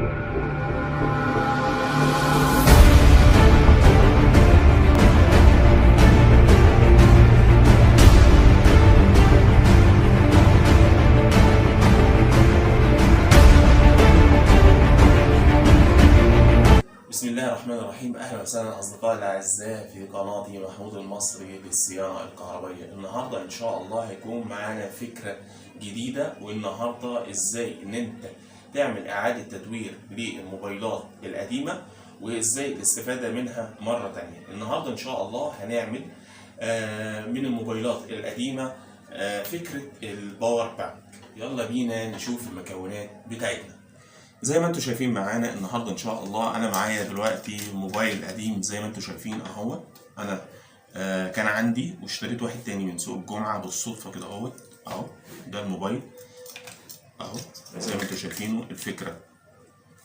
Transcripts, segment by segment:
بسم الله الرحمن الرحيم. اهلا وسهلا اصدقائي الاعزاء في قناتي محمود المصري للصيانه الكهربائيه. النهارده ان شاء الله هيكون معانا فكره جديده، والنهارده ازاي ان انت تعمل اعاده تدوير للموبايلات القديمه وازاي الاستفاده منها مره تانية. النهارده ان شاء الله هنعمل من الموبايلات القديمه فكره الباور بانك. يلا بينا نشوف المكونات بتاعتنا. زي ما انتم شايفين معانا النهارده ان شاء الله، انا معايا دلوقتي موبايل قديم زي ما انتم شايفين اهو. انا كان عندي واشتريت واحد تاني من سوق الجمعه بالصدفه كده اهو. ده الموبايل اهو زي ما انتم شايفينه. الفكره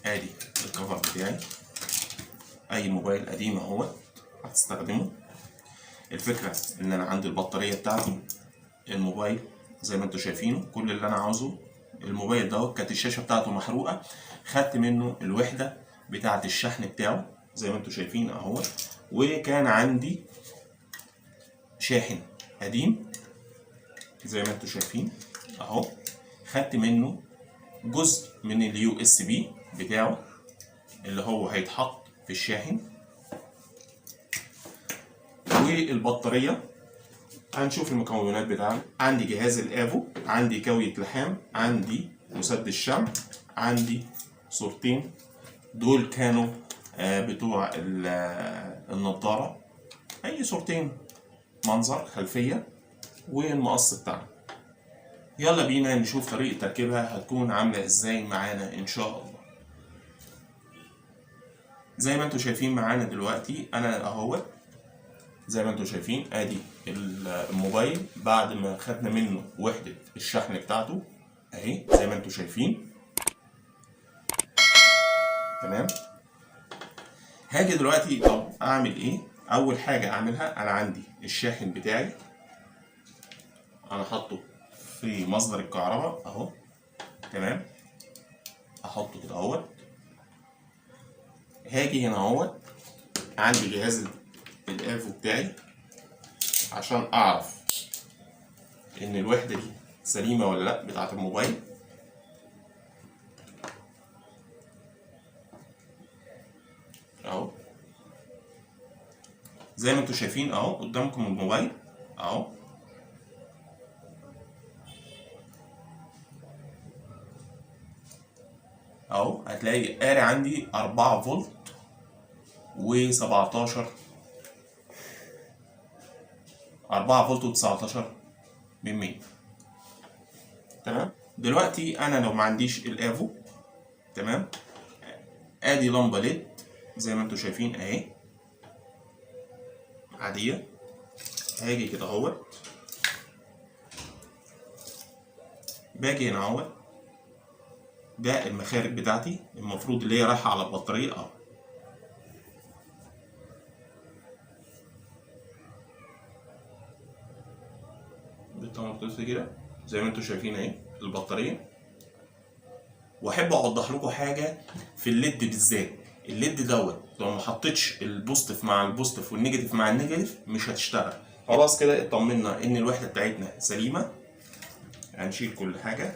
ادي الكفر بتاعي، اي موبايل قديم اهو هتستخدمه. الفكره ان انا عندي البطاريه بتاعتي الموبايل زي ما انتم شايفينه. كل اللي انا عاوزه الموبايل ده كانت الشاشه بتاعته محروقه، خدت منه الوحده بتاعه الشحن بتاعه زي ما انتم شايفين اهو. وكان عندي شاحن قديم زي ما انتم شايفين اهو، خدت منه جزء من اليو اس بي بتاعه اللي هو هيتحط في الشاحن. والبطاريه هنشوف المكونات بتاعنا. عندي جهاز الافو، عندي كاوية لحام، عندي مسدس شمع، عندي صورتين دول كانوا بتوع النضارة، اي صورتين منظر خلفية، والمقص بتاعنا. يلا بينا نشوف طريقة تركيبها هتكون عاملة ازاي معانا ان شاء الله. زي ما انتم شايفين معانا دلوقتي انا اهو، زي ما انتم شايفين ادي الموبايل بعد ما خدنا منه وحدة الشحن بتاعته اهي زي ما انتم شايفين. تمام، هاجي دلوقتي طب اعمل ايه؟ اول حاجة اعملها، انا عندي الشاحن بتاعي انا حاطه في مصدر الكهرباء اهو. تمام، احطه كده اهو. هاجي هنا اهو عندي جهاز الافو بتاعي عشان اعرف ان الوحدة دي سليمة ولا لا بتاعة الموبايل. اهو زي ما انتم شايفين اهو قدامكم الموبايل اهو. اهو هتلاقي قاري عندي 4 فولت و17، 4 فولت و19 من 100. تمام، دلوقتي انا لو ما عنديش الافو، تمام، ادي لمبه ليد زي ما انتم شايفين اهي عاديه. هاجي كده اهوت، باجي هنا اهوت، ده المخارج بتاعتي المفروض اللي هي رايحه على البطاريه اهو. بالتنطيط كده زي ما انتم شايفين اهي البطاريه. واحب اوضح لكم حاجه في الليد بالذات. الليد دوت لو ما حطيتش البوزيتيف مع البوزيتيف والنيجاتيف مع النيجاتيف مش هتشتغل. خلاص كده اطمنا ان الوحده بتاعتنا سليمه. هنشيل كل حاجه،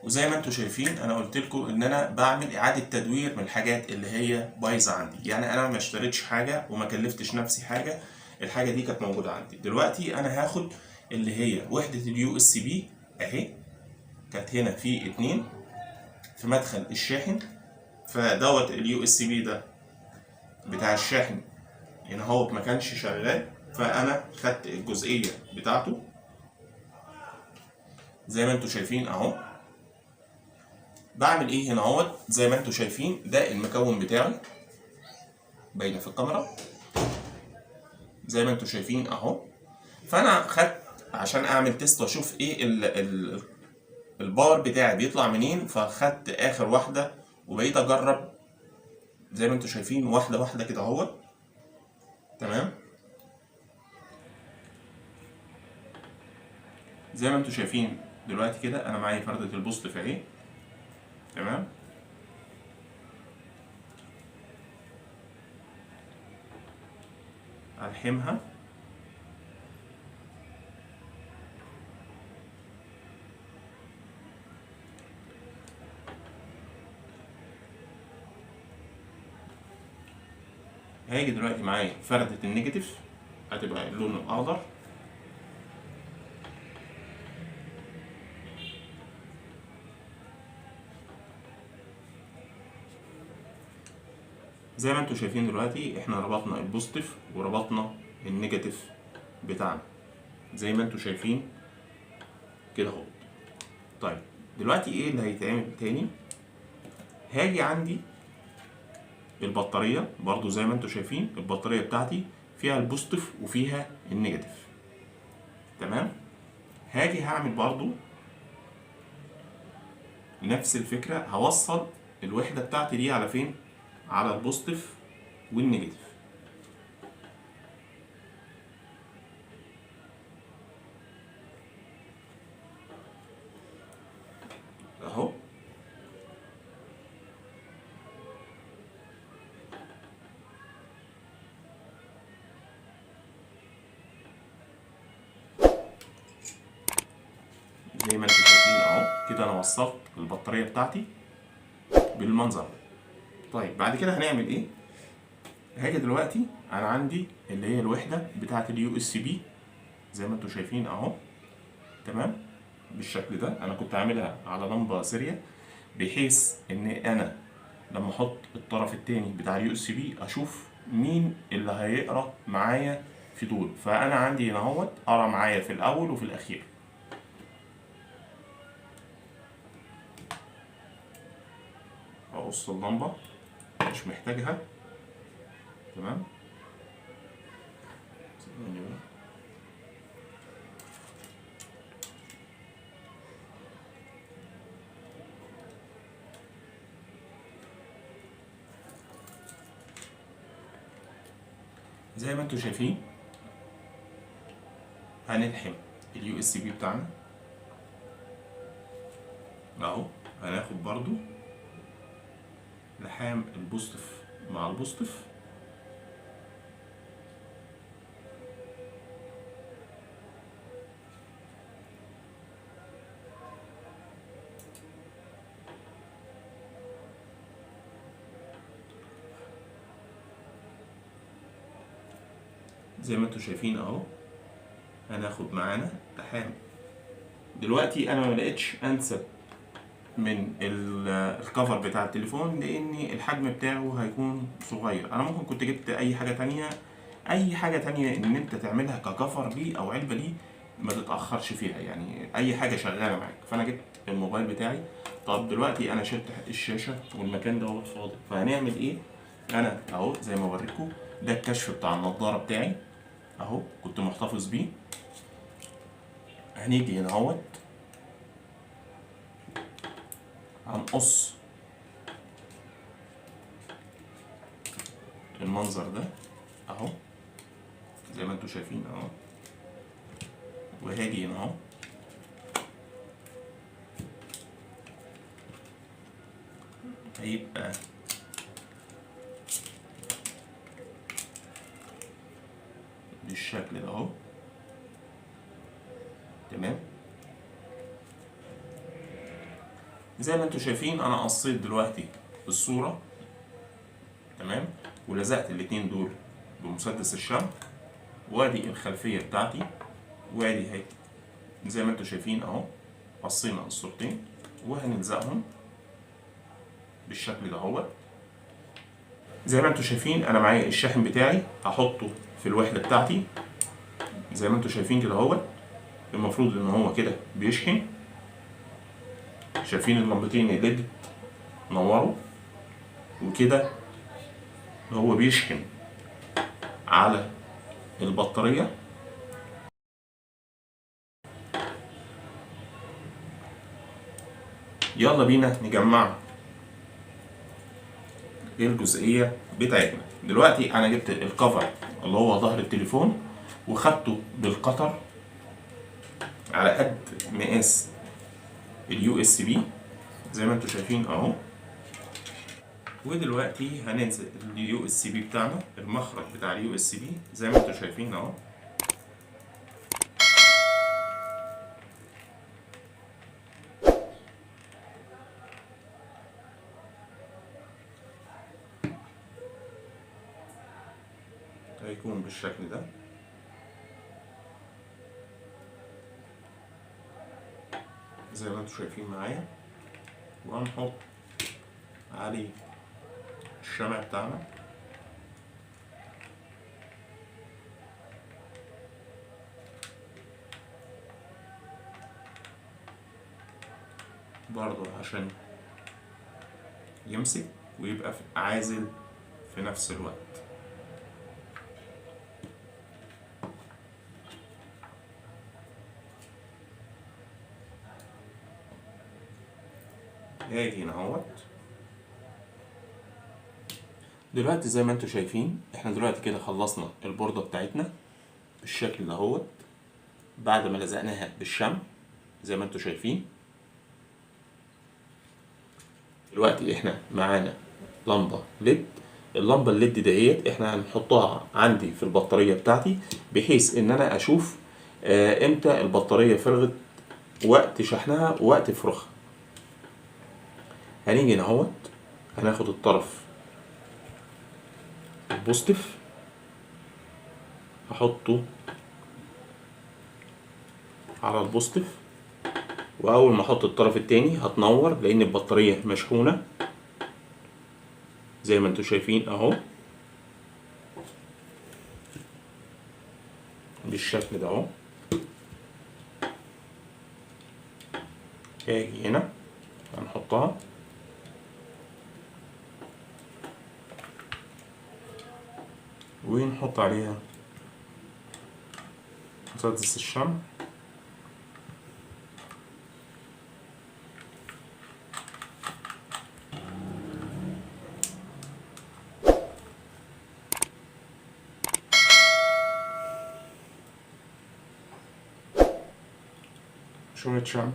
وزي ما انتم شايفين انا قلت لكم ان انا بعمل اعاده تدوير من الحاجات اللي هي بايظه عندي. يعني انا ما اشتريتش حاجه وما كلفتش نفسي حاجه، الحاجه دي كانت موجوده عندي. دلوقتي انا هاخد اللي هي وحده اليو اس بي اهي، كانت هنا في 2 في مدخل الشاحن. فدوت اليو اس بي ده بتاع الشاحن هنا هو ما كانش شغال، فانا خدت الجزئيه بتاعته زي ما انتم شايفين اهو. بعمل ايه هنا اهو؟ زي ما انتم شايفين ده المكون بتاعي باينه في الكاميرا زي ما انتم شايفين اهو. فانا خدت عشان اعمل تيست واشوف ايه الباور بتاعي بيطلع منين، فخدت اخر واحده وبقيت اجرب زي ما انتم شايفين واحده واحده كده اهو. تمام، زي ما انتم شايفين دلوقتي كده انا معايا فردة البوزيتيف اهي. تمام، هلحمها. هاجي دلوقتي معايا فردة النيجاتيف هتبقى اللون الأخضر، زي ما انتوا شايفين دلوقتي احنا ربطنا البوزيتيف وربطنا النيجاتيف بتاعنا زي ما انتوا شايفين كده اهو. طيب دلوقتي ايه اللي هيتعمل تاني؟ هاجي عندي البطارية برضو زي ما انتوا شايفين البطارية بتاعتي فيها البوزيتيف وفيها النيجاتيف، تمام. هاجي هعمل برضو نفس الفكرة، هوصل الوحدة بتاعتي دي على فين؟ على البوزيتيف والنيجاتيف اهو. زي ما انتوا شايفين اهو كده انا وصلت البطارية بتاعتي بالمنظر ده. طيب بعد كده هنعمل ايه؟ هاجي دلوقتي انا عندي اللي هي الوحدة بتاعة اليو اس بي زي ما انتوا شايفين اهو، تمام. بالشكل ده انا كنت عاملها على لمبة سيريا بحيث ان انا لما احط الطرف التاني بتاع اليو اس بي اشوف مين اللي هيقرا معايا في دول. فانا عندي هنا اهوت قرا معايا في الاول وفي الاخير. اقص اللمبة مش محتاجها، تمام. زي ما انتوا شايفين هنلحم اليو اس بي بتاعنا اهو. هناخد برضو لحام البوزيتيف مع البوزيتيف، زي ما انتوا شايفين اهو. هناخد معانا لحام. دلوقتي انا ما لقيتش انسب من الكفر بتاع التليفون لان الحجم بتاعه هيكون صغير. انا ممكن كنت جبت اي حاجه تانية، اي حاجه تانية ان انت تعملها ككفر ليه او علبه ليه ما تتاخرش فيها، يعني اي حاجه شغاله معاك. فانا جبت الموبايل بتاعي. طب دلوقتي انا شلت الشاشه والمكان دوت فاضي، فهنعمل ايه؟ انا اهو زي ما بوريكم ده الكشف بتاع النضاره بتاعي اهو، كنت محتفظ بيه. هنيجي هنا اهوت هنقص المنظر ده اهو زي ما انتوا شايفين اهو، وهاجي هنا اهو هيبقى بالشكل ده اهو، تمام. زي ما انتوا شايفين انا قصيت دلوقتي الصورة، تمام، ولزقت الاتنين دول بمسدس الشمع، وادي الخلفية بتاعتي، وادي اهي زي ما انتوا شايفين اهو. قصينا الصورتين وهنلزقهم بالشكل ده اهو. زي ما انتوا شايفين انا معايا الشاحن بتاعي هحطه في الوحدة بتاعتي زي ما انتوا شايفين كده اهو. المفروض ان هو كده بيشحن. شايفين اللمبتين الليد نوروا وكده هو بيشحن على البطارية. يلا بينا نجمع الجزئية بتاعتنا. دلوقتي انا جبت الكفر اللي هو ظهر التليفون وخدته بالقطر على قد مقاس اليو اس بي زي ما انتوا شايفين اهو. ودلوقتي هننزل اليو اس بي بتاعنا، المخرج بتاع اليو اس بي زي ما انتم شايفين اهو. هيكون بالشكل ده. زي ما انتم شايفين معايا، وهنحط عليه الشمع بتاعنا. برضو عشان يمسك ويبقى عازل في نفس الوقت. هاجي هنا اهوت. دلوقتي زي ما انتم شايفين احنا دلوقتي كده خلصنا البوردة بتاعتنا بالشكل ده اهوت، بعد ما لزقناها بالشمع زي ما انتم شايفين. دلوقتي احنا معانا لمبة ليد. اللمبة الليد ديت احنا هنحطها عندي في البطارية بتاعتي، بحيث ان انا اشوف امتى البطارية فرغت، وقت شحنها ووقت فراغها. هنيجي هنا اهوت، هناخد الطرف البوزيتيف هحطه على البوزيتيف، واول ما احط الطرف التاني هتنور لان البطارية مشحونة زي ما انتم شايفين اهو بالشكل ده اهو. هاجي هنا هنحطها ونحط عليها مسدس الشمع. شوية شمع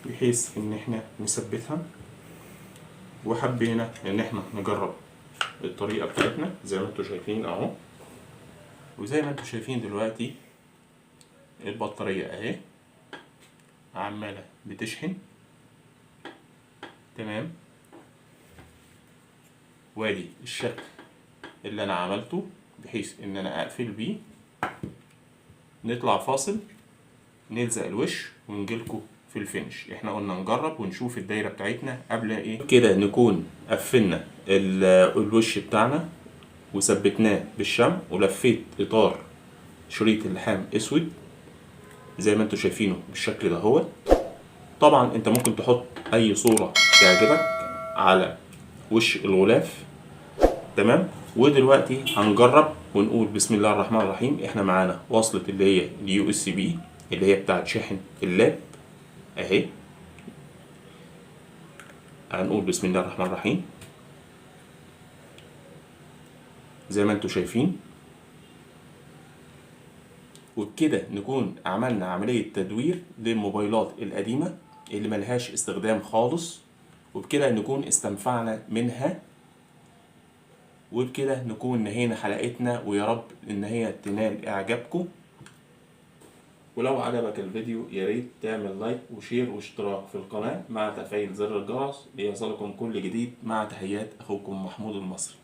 بحيث ان احنا نثبتها، وحبينا ان احنا نجرب الطريقة بتاعتنا زي ما انتم شايفين اهو. وزي ما انتم شايفين دلوقتي البطارية اهي عمالة بتشحن تمام. وادي الشكل اللي انا عملته بحيث ان انا اقفل بيه. نطلع فاصل نلزق الوش ونجيلكوا في الفينش. احنا قلنا نجرب ونشوف الدايرة بتاعتنا قبل ايه كده. نكون قفلنا الوش بتاعنا وثبتناه بالشمع، ولفيت اطار شريط اللحام اسود زي ما انتوا شايفينه بالشكل ده هو. طبعا انت ممكن تحط اي صورة تعجبك على وش الغلاف تمام. ودلوقتي هنجرب ونقول بسم الله الرحمن الرحيم. احنا معانا وصلة اللي هي اليو اس بي اللي هي بتاعت شاحن اللاب اهي. هنقول بسم الله الرحمن الرحيم زي ما انتوا شايفين. وبكده نكون عملنا عملية تدوير للموبايلات القديمة اللي ملهاش استخدام خالص، وبكده نكون استنفعنا منها، وبكده نكون نهينا حلقتنا. ويا رب ان هي تنال اعجابكم. ولو عجبك الفيديو ياريت تعمل لايك وشير واشتراك في القناة مع تفعيل زر الجرس ليصلكم كل جديد. مع تحيات اخوكم محمود المصري.